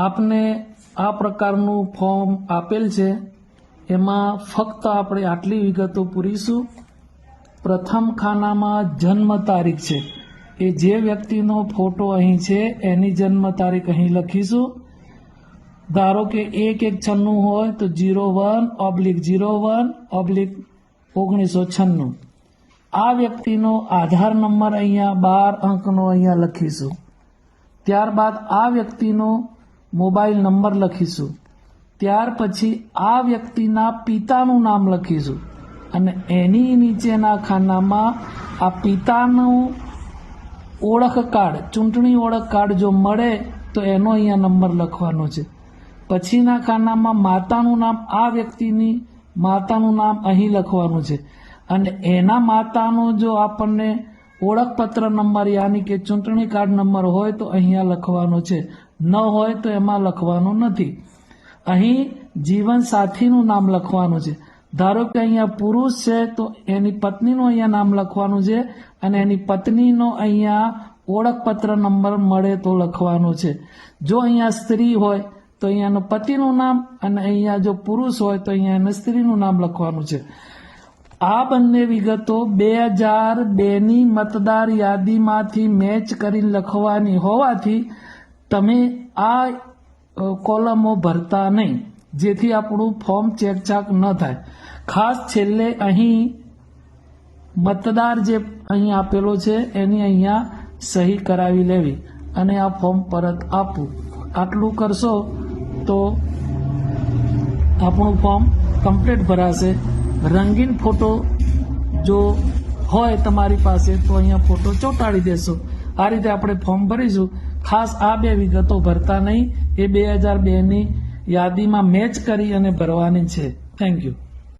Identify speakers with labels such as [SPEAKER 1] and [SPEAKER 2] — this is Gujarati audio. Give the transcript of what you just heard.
[SPEAKER 1] आपने आ प्रकारનું ફોર્મ આપેલ છે એમાં ફક્ત આપણે આટલી વિગતો પૂરીશું। પ્રથમ ખાનામાં જન્મ તારીખ છે એ જે વ્યક્તિનો ફોટો અહીં છે એની જન્મ તારીખ અહીં લખીશું। ધારો કે 1196 હોય તો 01/01/1996। આ વ્યક્તિનો આધાર નંબર અહીંયા 12 અંકનો અહીંયા લખીશું। ત્યારબાદ આ વ્યક્તિનો મોબાઈલ નંબર લખીશું। ત્યાર પછી આ વ્યક્તિના પિતાનું નામ લખીશું અને એની નીચેના ખાનામાં આ પિતાનું ઓળખ કાર્ડ, ચૂંટણી ઓળખ કાર્ડ જો મળે તો એનો અહીંયા નંબર લખવાનો છે। પછીના ખાનામાં માતાનું નામ, આ વ્યક્તિની માતાનું નામ અહીં લખવાનું છે અને એના માતાનો જો આપણને ઓળખપત્ર નંબર યાની કે ચૂંટણી કાર્ડ નંબર હોય તો અહીંયા લખવાનો છે, ન હોય તો એમાં લખવાનું નથી। અહીં જીવન સાથીનું નામ લખવાનું છે। ધારો કે અહીંયા પુરુષ છે તો એની પત્નીનું અહીંયા નામ લખવાનું છે અને એની પત્નીનો અહીંયા ઓળખપત્ર નંબર મળે તો લખવાનો છે। જો અહીંયા સ્ત્રી હોય તો અહીંયાનું પતિનું નામ અને અહીંયા જો પુરુષ હોય તો અહીંયા એના સ્ત્રીનું નામ લખવાનું છે। આ બંને વિગતો 2002ની મતદાર યાદીમાંથી મેચ કરીને લખવાની હોવાથી તમે આ કોલમો ભરતા નહીં, જેથી આપણું ફોર્મ ચેકચાક ન થાય। ખાસ છેલ્લે અહીં મતદાર જે અહીં આપેલો છે એની અહીંયા સહી કરાવી લેવી અને આ ફોર્મ પરત આપવું। આટલું કરશો તો આપણું ફોર્મ કમ્પ્લીટ ભરાશે। રંગીન ફોટો જો હોય તમારી પાસે તો અહીંયા ફોટો ચોંટાડી દેશો। આ રીતે આપણે ફોર્મ ભરીશું। ખાસ આ બે વિગતો ભરતા નહીં, એ 2002ની યાદીમાં મેચ કરી અને ભરવાની છે। Thank you.